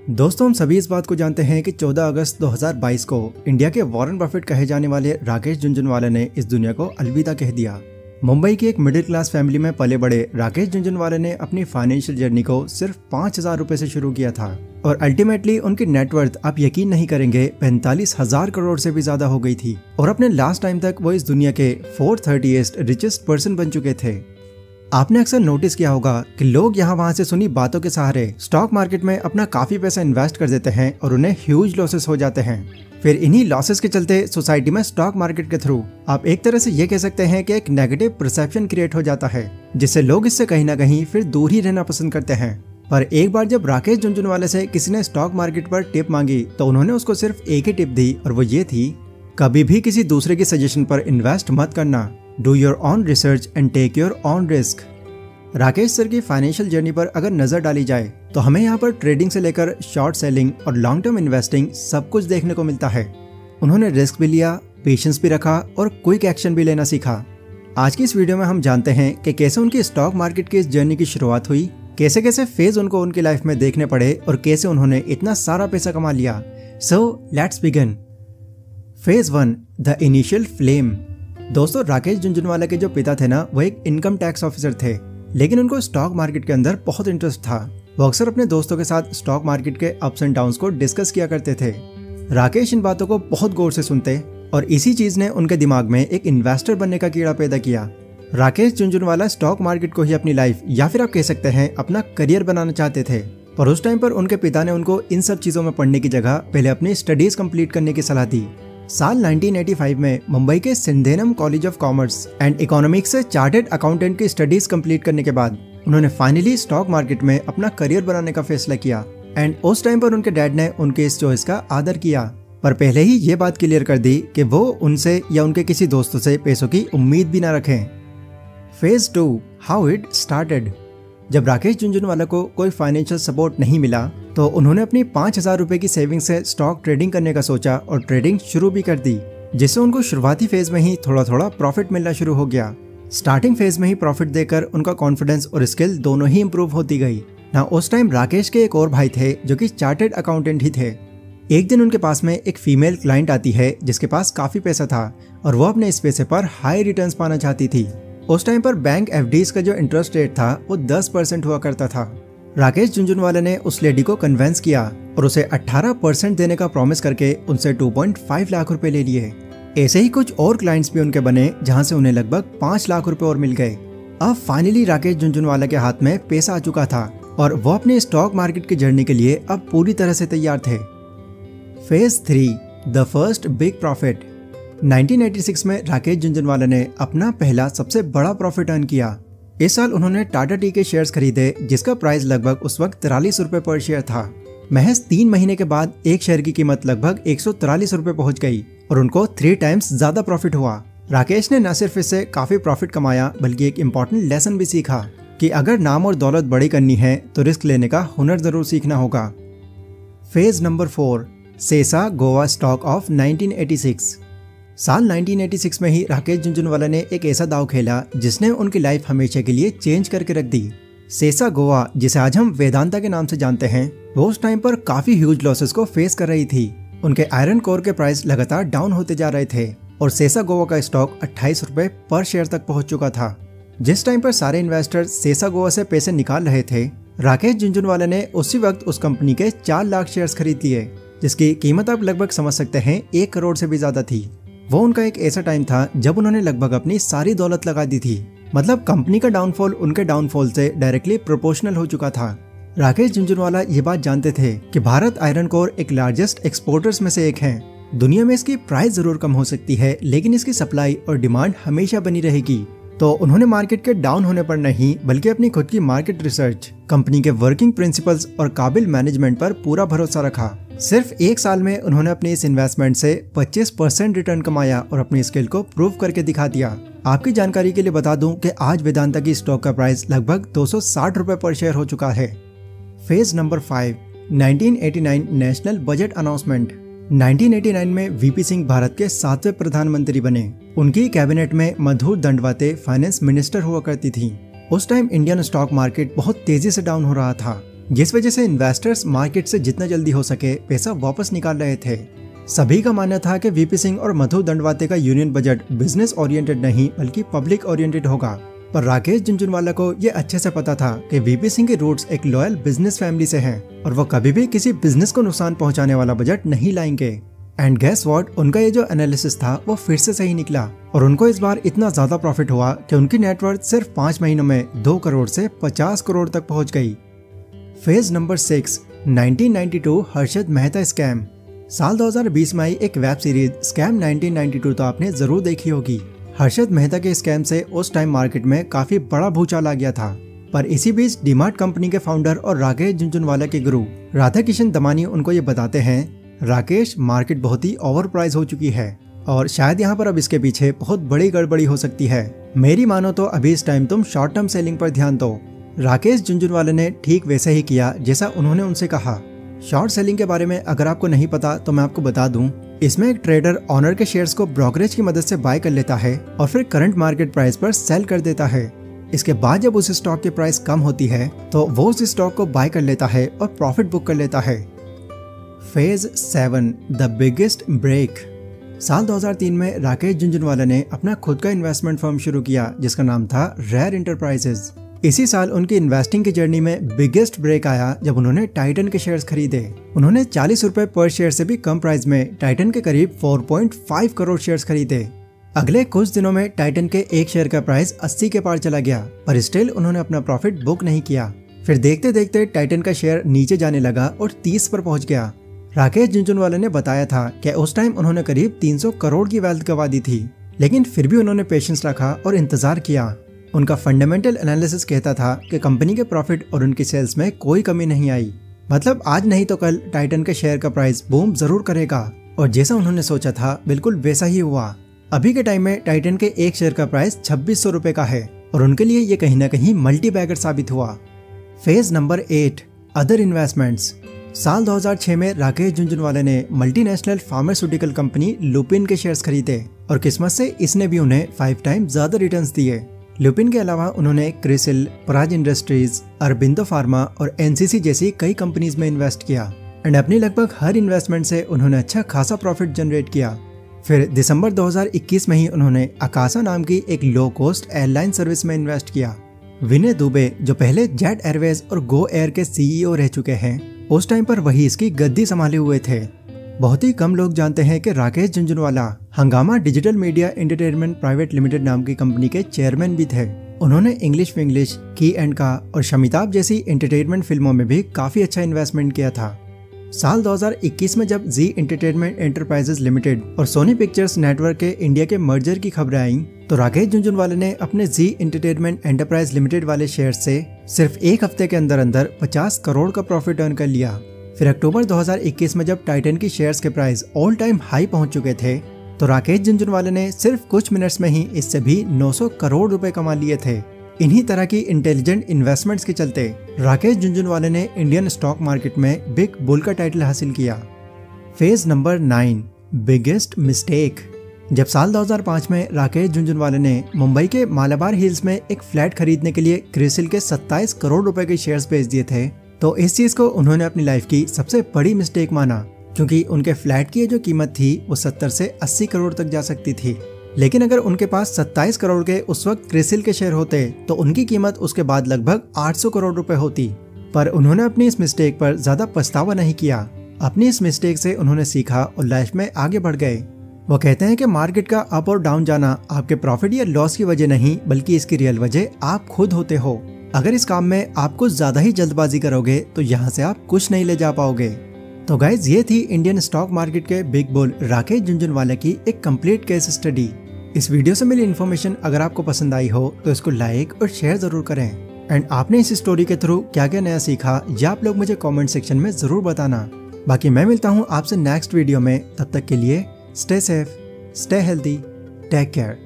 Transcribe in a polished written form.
दोस्तों, हम सभी इस बात को जानते हैं कि 14 अगस्त 2022 को इंडिया के वॉरेन बफेट कहे जाने वाले राकेश झुनझुनवाला ने इस दुनिया को अलविदा कह दिया। मुंबई की एक मिडिल क्लास फैमिली में पले बड़े राकेश झुनझुनवाला ने अपनी फाइनेंशियल जर्नी को सिर्फ 5,000 रुपए से शुरू किया था और अल्टीमेटली उनकी नेटवर्थ, आप यकीन नहीं करेंगे, 45,000 करोड़ से भी ज्यादा हो गई थी और अपने लास्ट टाइम तक वो इस दुनिया के 430th रिचेस्ट पर्सन बन चुके थे। आपने अक्सर नोटिस किया होगा कि लोग यहाँ वहाँ से सुनी बातों के सहारे स्टॉक मार्केट में अपना काफी पैसा इन्वेस्ट कर देते हैं और उन्हें ह्यूज लॉसेस हो जाते हैं। फिर इन्हीं लॉसेस के चलते सोसाइटी में स्टॉक मार्केट के थ्रू आप एक तरह से ये कह सकते हैं कि एक नेगेटिव परसेप्शन क्रिएट हो जाता है, जिससे लोग इससे कहीं ना कहीं फिर दूर ही रहना पसंद करते हैं। पर एक बार जब राकेश झुनझुनवाला से किसी ने स्टॉक मार्केट पर टिप मांगी तो उन्होंने उसको सिर्फ एक ही टिप दी और वो ये थी, कभी भी किसी दूसरे की सजेशन पर इन्वेस्ट मत करना। Do your own research and take your own risk. Rakesh sir की फाइनेंशियल जर्नी पर अगर नजर डाली जाए तो हमें यहाँ पर ट्रेडिंग से लेकर शॉर्ट सेलिंग और लॉन्ग टर्म इन्वेस्टिंग सब कुछ देखने को मिलता है। उन्होंने रिस्क भी लिया, पेशेंस भी रखा और क्विक एक्शन भी लेना सीखा। आज की इस वीडियो में हम जानते हैं कि कैसे उनकी स्टॉक मार्केट की इस जर्नी की शुरुआत हुई, कैसे कैसे फेज उनको उनकी लाइफ में देखने पड़े और कैसे उन्होंने इतना सारा पैसा कमा लिया। So let's begin. Phase 1, the initial flame. दोस्तों, राकेश झुनझुनवाला के जो पिता थे ना, वो एक इनकम टैक्स ऑफिसर थे, लेकिन उनको स्टॉक मार्केट के अंदर बहुत इंटरेस्ट था। वो अक्सर अपने दोस्तों के साथ स्टॉक मार्केट के अप्स एंड डाउन्स को डिस्कस किया करते थे। राकेश इन बातों को बहुत गौर से सुनते और इसी चीज ने उनके दिमाग में एक इन्वेस्टर बनने का कीड़ा पैदा किया। राकेश झुनझुनवाला स्टॉक मार्केट को ही अपनी लाइफ या फिर आप कह सकते हैं अपना करियर बनाना चाहते थे, पर उस टाइम पर उनके पिता ने उनको इन सब चीजों में पढ़ने की जगह पहले अपनी स्टडीज कंप्लीट करने की सलाह दी। साल 1985 में मुंबई के Sydenham college of commerce and economics से चार्टर्ड अकाउंटेंट की स्टडीज कंप्लीट करने के बाद उन्होंने फाइनली स्टॉक मार्केट में अपना करियर बनाने का फैसला किया। एंड उस टाइम पर उनके डैड ने उनके इस चॉइस का आदर किया, पर पहले ही ये बात क्लियर कर दी कि वो उनसे या उनके किसी दोस्तों से पैसों की उम्मीद भी ना रखें। Phase 2, how it started. जब राकेश झुनझुनवाला को कोई फाइनेंशियल सपोर्ट नहीं मिला तो उन्होंने अपनी 5,000 रुपए की सेविंग से स्टॉक ट्रेडिंग करने का सोचा और ट्रेडिंग शुरू भी कर दी, जिससे उनको शुरुआती फेज में ही थोड़ा थोड़ा प्रॉफिट मिलना शुरू हो गया। स्टार्टिंग फेज में ही प्रॉफिट देकर उनका कॉन्फिडेंस और स्किल दोनों ही इम्प्रूव होती गई ना। उस टाइम राकेश के एक और भाई थे जो कि चार्टर्ड अकाउंटेंट ही थे। एक दिन उनके पास में एक फीमेल क्लाइंट आती है जिसके पास काफी पैसा था और वो अपने इस पैसे पर हाई रिटर्न्स पाना चाहती थी। उस टाइम पर बैंक एफडीज का जो इंटरेस्ट रेट था वो 10% हुआ करता था। राकेश झुनझुनवाला ने उस लेडी को कन्विंस किया और उसे 18% देने का प्रॉमिस करके उनसे 2.5 लाख रुपए ले लिए। ऐसे ही कुछ और क्लाइंट्स भी उनके बने जहां से उन्हें लगभग 5 लाख रुपए और मिल गए। अब फाइनली राकेश झुनझुनवाला के हाथ में पैसा आ चुका था और वो अपने स्टॉक मार्केट की जर्नी के लिए अब पूरी तरह से तैयार थे। Phase 3, the first big profit. 1986 में राकेश झुनझुनवाला ने अपना पहला सबसे बड़ा प्रॉफिट अर्न किया। इस साल उन्होंने टाटा टी के शेयर्स खरीदे जिसका प्राइस लगभग उस वक्त 43 रुपए पर शेयर था। महज 3 महीने के बाद एक शेयर की कीमत लगभग 143 रुपए पहुंच गई और उनको 3 टाइम्स ज्यादा प्रॉफिट हुआ। राकेश ने न सिर्फ इससे काफी प्रॉफिट कमाया बल्कि एक इम्पोर्टेंट लेसन भी सीखा कि अगर नाम और दौलत बड़ी करनी है तो रिस्क लेने का हुनर जरूर सीखना होगा। फेज नंबर 4, सेसा गोवा स्टॉक ऑफ 1986। साल 1986 में ही राकेश झुनझुनवाला ने एक ऐसा दांव खेला जिसने उनकी लाइफ हमेशा के लिए चेंज करके रख दी। सेसा गोवा, जिसे आज हम वेदांता के नाम से जानते हैं, वो उस टाइम पर काफी ह्यूज लॉसेस को फेस कर रही थी। उनके आयरन कोर के प्राइस लगातार डाउन होते जा रहे थे और सेसा गोवा का स्टॉक 28 रुपए पर शेयर तक पहुंच चुका था। जिस टाइम पर सारे इन्वेस्टर सेसा गोवा से पैसे निकाल रहे थे, राकेश झुनझुनवाला ने उसी वक्त उस कंपनी के 4 लाख शेयर्स खरीद लिए, जिसकी कीमत आप लगभग समझ सकते हैं 1 करोड़ से भी ज्यादा थी। वो उनका एक ऐसा टाइम था जब उन्होंने लगभग अपनी सारी दौलत लगा दी थी। मतलब कंपनी का डाउनफॉल उनके डाउनफॉल से डायरेक्टली प्रोपोर्शनल हो चुका था। राकेश झुनझुनवाला ये बात जानते थे कि भारत आयरन कोर एक लार्जेस्ट एक्सपोर्टर्स में से एक है। दुनिया में इसकी प्राइस जरूर कम हो सकती है लेकिन इसकी सप्लाई और डिमांड हमेशा बनी रहेगी। तो उन्होंने मार्केट के डाउन होने पर नहीं बल्कि अपनी खुद की मार्केट रिसर्च, कंपनी के वर्किंग प्रिंसिपल्स और काबिल मैनेजमेंट पर पूरा भरोसा रखा। सिर्फ 1 साल में उन्होंने अपनी इस इन्वेस्टमेंट से 25% रिटर्न कमाया और अपनी स्किल को प्रूव करके दिखा दिया। आपकी जानकारी के लिए बता दूं कि आज वेदांता की स्टॉक का प्राइस लगभग 260 रुपए पर शेयर हो चुका है। Phase number 5, 1989 national budget announcement. 1989 में वीपी सिंह भारत के 7वें प्रधानमंत्री बने। उनकी कैबिनेट में मधुर दंडवते फाइनेंस मिनिस्टर हुआ करती थी। उस टाइम इंडियन स्टॉक मार्केट बहुत तेजी से डाउन हो रहा था। जिस वजह से इन्वेस्टर्स मार्केट से जितना जल्दी हो सके पैसा वापस निकाल रहे थे। सभी का मानना था कि वीपी सिंह और मधु दंडवाते का यूनियन बजट बिजनेस ओरिएंटेड नहीं बल्कि पब्लिक ओरिएंटेड होगा, पर राकेश झुनझुनवाला को ये अच्छे से पता था कि वीपी सिंह के रूट्स एक लॉयल बिजनेस फैमिली से हैं और वो कभी भी किसी बिजनेस को नुकसान पहुंचाने वाला बजट नहीं लाएंगे। एंड गेस व्हाट, उनका ये जो एनालिसिस था वो फिर से सही निकला और उनको इस बार इतना ज्यादा प्रॉफिट हुआ कि उनकी नेटवर्थ सिर्फ 5 महीनों में 2 करोड़ से 50 करोड़ तक पहुंच गई। Phase number 6, 1992 Harshad Mehta scam. साल 2020 में आई एक वेब सीरीज स्कैम 1992 तो आपने जरूर देखी होगी। हर्षद मेहता के स्कैम से उस टाइम मार्केट में काफी बड़ा भूचाल आ गया था, पर इसी बीच डीमार्ट कंपनी के फाउंडर और राकेश झुनझुनवाला के गुरु राधा किशन दमानी उनको ये बताते हैं, राकेश मार्केट बहुत ही ओवर प्राइस हो चुकी है और शायद यहाँ पर अब इसके पीछे बहुत बड़ी गड़बड़ी हो सकती है। मेरी मानो तो अभी इस टाइम तुम शॉर्ट टर्म सेलिंग पर ध्यान दो। राकेश झुनझुनवाला ने ठीक वैसे ही किया जैसा उन्होंने उनसे कहा। शॉर्ट सेलिंग के बारे में अगर आपको नहीं पता तो मैं आपको बता दूं, इसमें एक ट्रेडर ऑनर के शेयर्स को ब्रोकरेज की मदद से बाय कर लेता है और फिर करंट मार्केट प्राइस पर सेल कर देता है। इसके बाद जब उस स्टॉक की प्राइस कम होती है तो वो उस स्टॉक को बाय कर लेता है और प्रॉफिट बुक कर लेता है। Phase 7, the biggest break. साल 2003 में राकेश झुनझुनवाला ने अपना खुद का इन्वेस्टमेंट फर्म शुरू किया जिसका नाम था रेयर एंटरप्राइजेज। इसी साल उनकी इन्वेस्टिंग की जर्नी में बिगेस्ट ब्रेक आया जब उन्होंने टाइटन के शेयर्स खरीदे। उन्होंने 40 रुपए पर शेयर से भी कम प्राइस में टाइटन के करीब 4.5 करोड़ शेयर्स खरीदे। अगले कुछ दिनों में टाइटन के एक शेयर का प्राइस 80 के पार चला गया, पर स्टिल उन्होंने अपना प्रॉफिट बुक नहीं किया। फिर देखते देखते टाइटन का शेयर नीचे जाने लगा और 30 पर पहुंच गया। राकेश झुनझुनवाला ने बताया था कि उस टाइम उन्होंने करीब 300 करोड़ की वेल्थ गंवा दी थी, लेकिन फिर भी उन्होंने पेशेंस रखा और इंतजार किया। उनका फंडामेंटल एनालिसिस कहता था कि कंपनी के प्रॉफिट और उनकी सेल्स में कोई कमी नहीं आई, मतलब आज नहीं तो कल टाइटन के शेयर का प्राइस बूम जरूर करेगा। और जैसा उन्होंने सोचा था बिल्कुल वैसा ही हुआ। अभी के टाइम में टाइटन के एक शेयर का प्राइस 2600 रुपए का है और उनके लिए ये कहीं ना कहीं मल्टी बैगर साबित हुआ। Phase number 8, other investments. साल 2006 में राकेश झुनझुनवाला ने मल्टीनेशनल फार्मास्यूटिकल कंपनी लुपिन के शेयर्स खरीदे और किस्मत से इसने भी उन्हें 5 टाइम्स ज्यादा रिटर्न्स दिए। लुपिन के अलावा उन्होंने क्रिसिल, पराज इंडस्ट्रीज, अरबिंदो फार्मा और एनसीसी जैसी कई कंपनीज में इन्वेस्ट किया एंड अपनी लगभग हर इन्वेस्टमेंट से उन्होंने अच्छा खासा प्रॉफिट जनरेट किया। फिर दिसंबर 2021 में ही उन्होंने अकासा नाम की एक लो कॉस्ट एयरलाइन सर्विस में इन्वेस्ट किया। विनय दुबे जो पहले जेट एयरवेज और गो एयर के सीईओ रह चुके हैं, उस टाइम पर वही इसकी गद्दी संभाले हुए थे। बहुत ही कम लोग जानते हैं कि राकेश झुनझुनवाला हंगामा digital media entertainment private limited नाम की कंपनी के चेयरमैन भी थे। उन्होंने इंग्लिश विंग्लिश, की एंड का और शमिताभ जैसी एंटरटेनमेंट फिल्मों में भी काफी अच्छा इन्वेस्टमेंट किया था। साल 2021 में जब जी एंटरटेनमेंट एंटरप्राइजेज लिमिटेड और सोनी पिक्चर्स नेटवर्क के इंडिया के मर्जर की खबरें आईं, तो राकेश झुनझुनवाला ने अपने जी एंटरटेनमेंट एंटरप्राइज लिमिटेड वाले शेयर से सिर्फ एक हफ्ते के अंदर अंदर 50 करोड़ का प्रॉफिट अर्न कर लिया। फिर अक्टूबर 2021 में जब टाइटन की शेयर्स के प्राइस ऑल टाइम हाई पहुंच चुके थे, तो राकेश झुनझुनवाला ने सिर्फ कुछ मिनट्स में ही इससे भी 900 करोड़ रुपए कमा लिए थे। इन्हीं तरह की इंटेलिजेंट इन्वेस्टमेंट्स के चलते राकेश झुनझुनवाला ने इंडियन स्टॉक मार्केट में बिग बुल का टाइटल हासिल किया। Phase number 9, biggest mistake. जब साल 2005 में राकेश झुनझुनवाला ने मुंबई के मालाबार हिल्स में एक फ्लैट खरीदने के लिए क्रिसिल के 27 करोड़ रुपए के शेयर्स बेच दिए थे, तो इस चीज को उन्होंने अपनी लाइफ की सबसे बड़ी मिस्टेक माना, क्योंकि उनके फ्लैट की जो कीमत थी वो 70 से 80 करोड़ तक जा सकती थी। लेकिन अगर उनके पास 27 करोड़ के उस वक्त क्रिसिल के शेयर होते तो उनकी कीमत उसके बाद लगभग 800 करोड़ रुपए होती। पर उन्होंने अपनी इस मिस्टेक पर ज्यादा पछतावा नहीं किया। अपनी इस मिस्टेक से उन्होंने सीखा और लाइफ में आगे बढ़ गए। वो कहते हैं कि मार्केट का अप और डाउन जाना आपके प्रॉफिट या लॉस की वजह नहीं, बल्कि इसकी रियल वजह आप खुद होते हो। अगर इस काम में आप कुछ ज्यादा ही जल्दबाजी करोगे तो यहाँ से आप कुछ नहीं ले जा पाओगे। तो गाइज, ये थी इंडियन स्टॉक मार्केट के बिग बुल राकेश झुनझुनवाला की एक कंप्लीट केस स्टडी। इस वीडियो से मिली इन्फॉर्मेशन अगर आपको पसंद आई हो तो इसको लाइक और शेयर जरूर करें। एंड आपने इस स्टोरी के थ्रू क्या क्या नया सीखा या आप लोग मुझे कमेंट सेक्शन में जरूर बताना। बाकी मैं मिलता हूँ आपसे नेक्स्ट वीडियो में, तब तक के लिए stay safe, stay healthy, take care.